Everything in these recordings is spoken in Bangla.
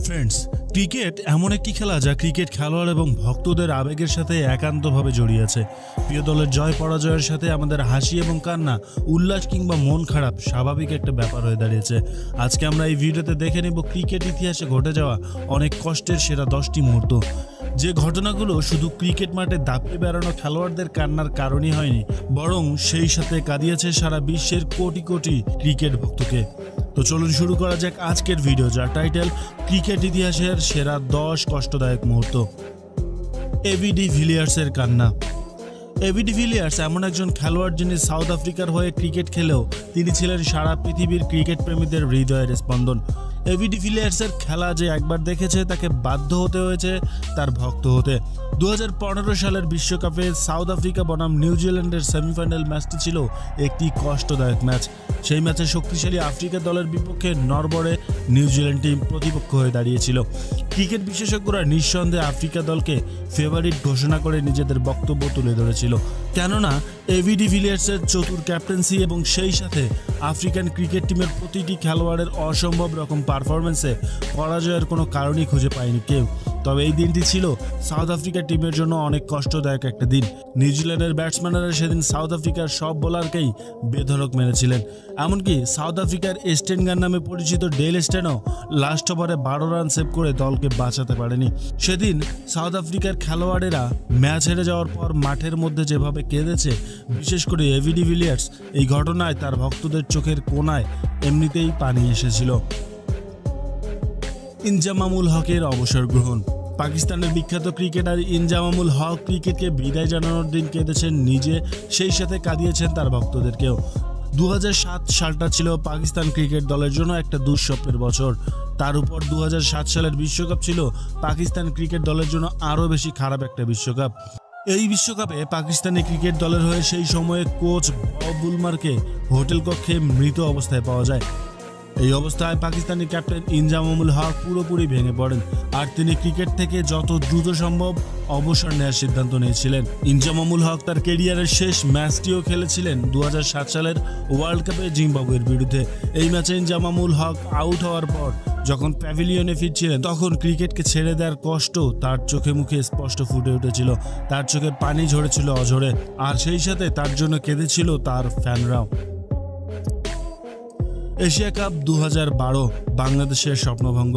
ফ্রেন্ডস, ক্রিকেট এমন একটি খেলা যা ক্রিকেট খেলোয়াড় এবং ভক্তদের আবেগের সাথে একান্তভাবে জড়িয়ে আছে। প্রিয় দলের জয় পরাজয়ের সাথে আমাদের হাসি এবং কান্না, উল্লাস কিংবা মন খারাপ স্বাভাবিক একটা ব্যাপার হয়ে দাঁড়িয়েছে। আজকে আমরা এই ভিডিওতে দেখে নেব ক্রিকেট ইতিহাসে ঘটে যাওয়া অনেক কষ্টের সেরা 10টি মুহূর্ত, যে ঘটনাগুলো শুধু ক্রিকেট মাঠে দাপিয়ে বেড়ানো খেলোয়াড়দের কান্নার কারণই হয়নি, বরং সেই সাথে কাঁদিয়েছে সারা বিশ্বের কোটি কোটি ক্রিকেট ভক্তকে। তো চলুন শুরু করা যাক আজকের ভিডিও, যার টাইটেল ক্রিকেট ইতিহাসের সেরা 10 কষ্টদায়ক মুহূর্ত। এবি ডি ভিলিয়ার্সের কান্না। এবি ডি ভিলিয়ার্স এমন একজন খেলোয়াড় যিনি সাউথ আফ্রিকার হয়ে ক্রিকেট খেলেও তিনি ছিলেন সারা পৃথিবীর ক্রিকেট প্রেমীদের হৃদয়ের স্পন্দন। এবি ডি ভিলিয়ার্সের খেলা যে একবার দেখেছে তাকে বাধ্য হতে হয়েছে তার ভক্ত হতে। 2015 সালের বিশ্বকাপে সাউথ আফ্রিকা বনাম নিউজিল্যান্ডের সেমিফাইনাল ম্যাচটি ছিল একটি কষ্টদায়ক ম্যাচ। সেই ম্যাচে শক্তিশালী আফ্রিকা দলের বিপক্ষে নড়বড়ে নিউজিল্যান্ড টিম প্রতিপক্ষ হয়ে দাঁড়িয়েছিল। ক্রিকেট বিশেষজ্ঞরা নিঃসন্দেহে আফ্রিকা দলকে ফেভারিট ঘোষণা করে নিজেদের বক্তব্য তুলে ধরেছিল, কেননা এবি ডি ভিলিয়ার্সের চতুর ক্যাপ্টেন্সি এবং সেই সাথে আফ্রিকান ক্রিকেট টিমের প্রতিটি খেলোয়াড়ের অসম্ভব রকম পারফরমেন্সে পরাজয়ের কোনো কারণই খুঁজে পায়নি কেউ। তবে এই দিনটি ছিল সাউথ আফ্রিকা টিমের জন্য অনেক কষ্টদায়ক একটা দিন। নিউজিল্যান্ডের ব্যাটসম্যানরা সেদিন সাউথ আফ্রিকার সব বোলারকেই বেধড়ক মেরেছিলেন। এমনকি সাউথ আফ্রিকার স্টেনগান নামে পরিচিত ডেল স্টেনও লাস্ট ওভারে 12 রান সেভ করে দলকে বাঁচাতে পারেনি। সেদিন সাউথ আফ্রিকার খেলোয়াড়েরা ম্যাচ হেরে যাওয়ার পর মাঠের মধ্যে যেভাবে কেঁদেছে, বিশেষ করে এবি ডি ভিলিয়ার্স, এই ঘটনায় তার ভক্তদের চোখের কোণায় এমনিতেই পানি এসেছিল। ইনজামামুল হকের অবসর গ্রহণ। পাকিস্তানের বিখ্যাত ক্রিকেটার ইনজামামুল হক ক্রিকেটকে বিদায় জানানোর দিন কেঁদেছেন নিজে, সেই সাথে কাঁদিয়েছেন তার ভক্তদেরকেও। 2007 সালটা ছিল পাকিস্তান ক্রিকেট দলের জন্য একটা দুঃস্বপ্নের বছর। তার উপর 2007 সালের বিশ্বকাপ ছিল পাকিস্তান ক্রিকেট দলের জন্য আরও বেশি খারাপ একটা বিশ্বকাপ। এই বিশ্বকাপে পাকিস্তানি ক্রিকেট দলের হয়ে সেই সময়ে কোচ বব বুলমারকে হোটেল কক্ষে মৃত অবস্থায় পাওয়া যায়। এই অবস্থায় পাকিস্তানি ক্যাপ্টেন ইনজামামুল হক পুরোপুরি ভেঙে পড়েন, আর তিনি ক্রিকেট থেকে যত দ্রুত সম্ভব অবসর নেওয়ার সিদ্ধান্ত নিয়েছিলেন। ইনজামামুল হক তার ক্যারিয়ারের শেষ ম্যাচটিও খেলেছিলেন 2007 সালের ওয়ার্ল্ড কাপে জিম্বাবুয়ের বিরুদ্ধে। এই ম্যাচে ইনজামামুল হক আউট হওয়ার পর যখন প্যাভিলিয়নে ফিরছিলেন, তখন ক্রিকেটকে ছেড়ে দেওয়ার কষ্ট তার চোখে মুখে স্পষ্ট ফুটে উঠেছিল। তার চোখে পানি ঝরেছিল অঝরে, আর সেই সাথে তার জন্য কেঁদেছিল তার ফ্যানরাও। এশিয়া কাপ 2012 বাংলাদেশের স্বপ্নভঙ্গ।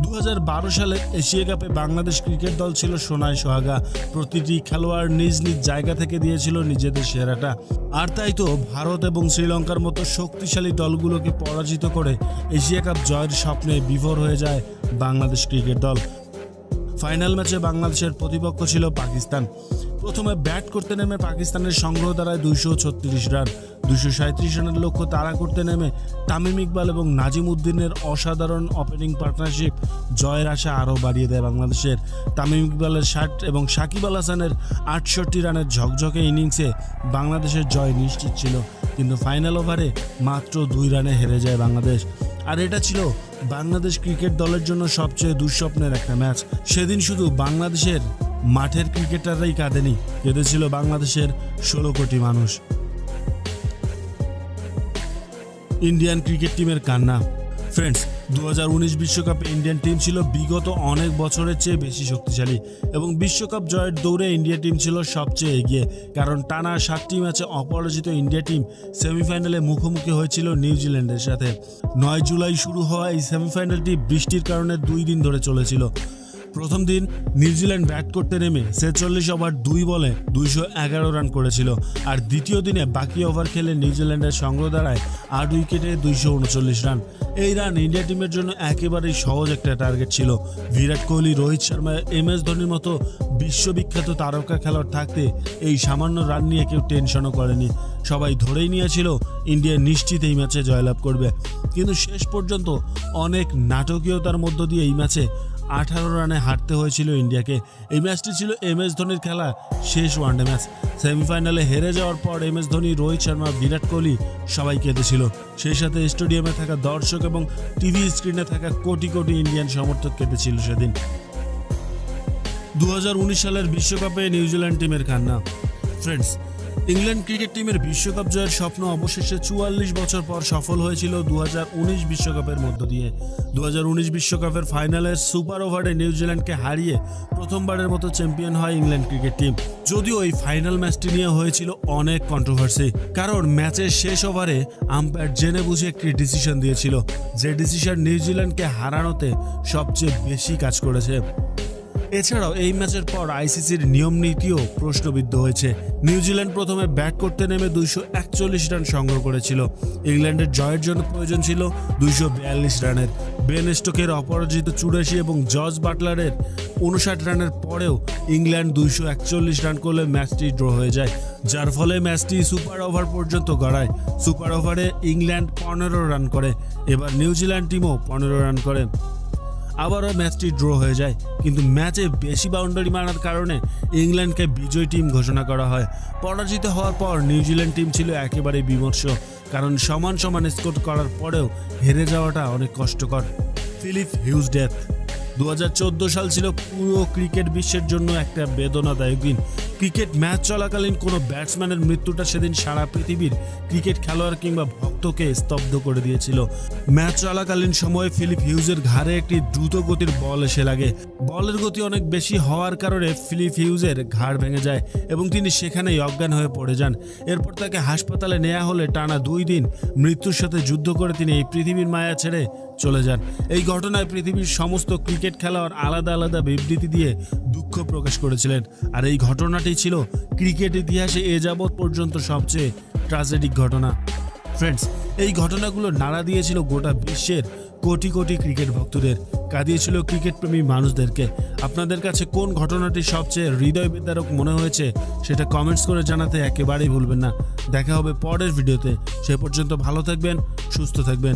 2012 সালে এশিয়া কাপে বাংলাদেশ ক্রিকেট দল ছিল সোনায় সোহাগা। প্রতিটি খেলোয়াড় নিজ নিজ জায়গা থেকে দিয়েছিল নিজেদের সেরাটা। আর তাই তো ভারত এবং শ্রীলঙ্কার মতো শক্তিশালী দলগুলোকে পরাজিত করে এশিয়া কাপ জয়ের স্বপ্নে বিভোর হয়ে যায় বাংলাদেশ ক্রিকেট দল। ফাইনাল ম্যাচে বাংলাদেশের প্রতিপক্ষ ছিল পাকিস্তান। প্রথমে ব্যাট করতে নেমে পাকিস্তানের সংগ্রহ দাঁড়ায় 236 রান। 237 রানের লক্ষ্য তাড়া করতে নেমে তামিম ইকবাল এবং নাজিম উদ্দিনের অসাধারণ ওপেনিং পার্টনারশিপ জয়ের আশা আরও বাড়িয়ে দেয় বাংলাদেশের। তামিম ইকবালের 60 এবং সাকিব আল হাসানের 68 রানের ঝকঝকে ইনিংসে বাংলাদেশের জয় নিশ্চিত ছিল, কিন্তু ফাইনাল ওভারে মাত্র 2 রানে হেরে যায় বাংলাদেশ। আর এটা ছিল বাংলাদেশ ক্রিকেট দলের জন্য সবচেয়ে দুঃস্বপ্নের একটা ম্যাচ। সেদিন শুধু বাংলাদেশের মাঠের ক্রিকেটাররাই কাঁদেনি, কেঁদেছিল বাংলাদেশের 16 কোটি মানুষ। ইন্ডিয়ান ক্রিকেট টিমের কান্না। ফ্রেন্ডস, 2019 বিশ্বকাপে ইন্ডিয়ান টিম ছিল বিগত অনেক বছরের চেয়ে বেশি শক্তিশালী এবং বিশ্বকাপ জয়ের দৌড়ে ইন্ডিয়া টিম ছিল সবচেয়ে এগিয়ে, কারণ টানা 7টি ম্যাচে অপরাজিত ইন্ডিয়া টিম সেমিফাইনালে মুখোমুখি হয়েছিল নিউজিল্যান্ডের সাথে। 9 জুলাই শুরু হওয়া এই সেমিফাইনালটি বৃষ্টির কারণে 2 দিন ধরে চলেছিল। প্রথম দিন নিউজিল্যান্ড ব্যাট করতে নেমে 46 ওভার 2 বলে 211 রান করেছিল, আর দ্বিতীয় দিনে বাকি ওভার খেলে নিউজিল্যান্ডের সংগ্রহ দাঁড়ায় 8 উইকেটে 239 রান। এই রান ইন্ডিয়া টিমের জন্য একেবারেই সহজ একটা টার্গেট ছিল। বিরাট কোহলি, রোহিত শর্মা, MS ধোনির মতো বিশ্ববিখ্যাত তারকা খেলোয়াড় থাকতে এই সামান্য রান নিয়ে কেউ টেনশনও করেনি। সবাই ধরেই নিয়েছিল ইন্ডিয়া নিশ্চিত এই ম্যাচে জয়লাভ করবে, কিন্তু শেষ পর্যন্ত অনেক নাটকীয়তার মধ্য দিয়ে এই ম্যাচে 18 রানে হারতে হয়েছিল ইন্ডিয়াকে। এই ম্যাচটি ছিল MS ধোনির খেলা শেষ ওয়ানডে ম্যাচ। সেমিফাইনালে হেরে যাওয়ার পর MS ধোনি, রোহিত শর্মা, বিরাট কোহলি সবাই কেঁদেছিল। সেই সাথে স্টেডিয়ামে থাকা দর্শক এবং টিভি স্ক্রিনে থাকা কোটি কোটি ইন্ডিয়ান সমর্থক কেঁদেছিল সেদিন। 2019 সালের বিশ্বকাপে নিউজিল্যান্ড টিমের কান্না। ফ্রেন্ডস, ইংল্যান্ড ক্রিকেট টিমের বিশ্বকাপ জয়ের স্বপ্ন অবশেষে ৪৪ বছর পর সফল হয়েছিল ২০১৯ বিশ্বকাপের মধ্য দিয়ে। ২০১৯ বিশ্বকাপের ফাইনালে সুপার ওভারে নিউজিল্যান্ডকে হারিয়ে প্রথমবারের মতো চ্যাম্পিয়ন হয় ইংল্যান্ড ক্রিকেট টিম। যদিও এই ফাইনাল ম্যাচটি নিয়ে হয়েছিল অনেক কন্ট্রোভার্সি, কারণ ম্যাচের শেষ ওভারে আম্পায়ার জেনে বুঝে একটি ডিসিশন দিয়েছিল, যে ডিসিশন নিউজিল্যান্ডকে হারানোতে সবচেয়ে বেশি কাজ করেছে। এছাড়াও এই ম্যাচের পর আইসিসির নিয়ম নীতিও প্রশ্নবিদ্ধ হয়েছে। নিউজিল্যান্ড প্রথমে ব্যাট করতে নেমে ২৪১ রান সংগ্রহ করেছিল। ইংল্যান্ডের জয়ের জন্য প্রয়োজন ছিল ২৪২ রানের। বেন স্টোকের অপরাজিত ৮৪ এবং জর্জ বাটলারের ৫৯ রানের পরেও ইংল্যান্ড ২৪১ রান করলে ম্যাচটি ড্র হয়ে যায়, যার ফলে ম্যাচটি সুপার ওভার পর্যন্ত গড়ায়। সুপার ওভারে ইংল্যান্ড ১৫ রান করে, এবার নিউজিল্যান্ড টিমও ১৫ রান করে। আবারও ম্যাচটি ড্র হয়ে যায়, কিন্তু ম্যাচে বেশি বাউন্ডারি মারার কারণে ইংল্যান্ডকে বিজয়ী টিম ঘোষণা করা হয়। পরাজিত হওয়ার পর নিউজিল্যান্ড টিম ছিল একেবারে বিমর্ষ, কারণ সমান সমান স্কোর করার পরেও হেরে যাওয়াটা অনেক কষ্টকর। ফিলিপ হিউজ ডেথ ২০১৪ সাল ছিল পুরো ক্রিকেট বিশ্বের জন্য একটা বেদনাদায়ক দিন। ক্রিকেট ম্যাচ চলাকালীন কোনো ব্যাটসম্যানের মৃত্যুটা সেদিন সারা পৃথিবীর ক্রিকেট খেলোয়াড় কিংবা ভক্তকে স্তব্ধ করে দিয়েছিল। ম্যাচ চলাকালীন সময়ে ফিলিপ হিউজের ঘাড়ে একটি দ্রুত গতির বল এসে লাগে। বলের গতি অনেক বেশি হওয়ার কারণে ফিলিপ হিউজের ঘাড় ভেঙে যায় এবং তিনি সেখানেই অজ্ঞান হয়ে পড়ে যান। এরপর তাকে হাসপাতালে নেওয়া হলে টানা ২ দিন মৃত্যুর সাথে যুদ্ধ করে তিনি এই পৃথিবীর মায়া ছেড়ে চলে যান। এই ঘটনায় পৃথিবীর সমস্ত ক্রিকেট খেলোয়াড় আলাদা আলাদা বিবৃতি দিয়ে দুঃখ প্রকাশ করেছিলেন। আর এই ঘটনাটি ছিল ক্রিকেট ইতিহাসে এ যাবৎ পর্যন্ত সবচেয়ে ট্র্যাজেডিক ঘটনা। ফ্রেন্ডস, এই ঘটনাগুলো নাড়া দিয়েছিল গোটা বিশ্বের কোটি কোটি ক্রিকেট ভক্তদের, কাঁদিয়েছিল ক্রিকেট প্রেমী মানুষদেরকে। আপনাদের কাছে কোন ঘটনাটি সবচেয়ে হৃদয় বিদারক মনে হয়েছে সেটা কমেন্টস করে জানাতে একেবারেই ভুলবেন না। দেখা হবে পরের ভিডিওতে। সে পর্যন্ত ভালো থাকবেন, সুস্থ থাকবেন।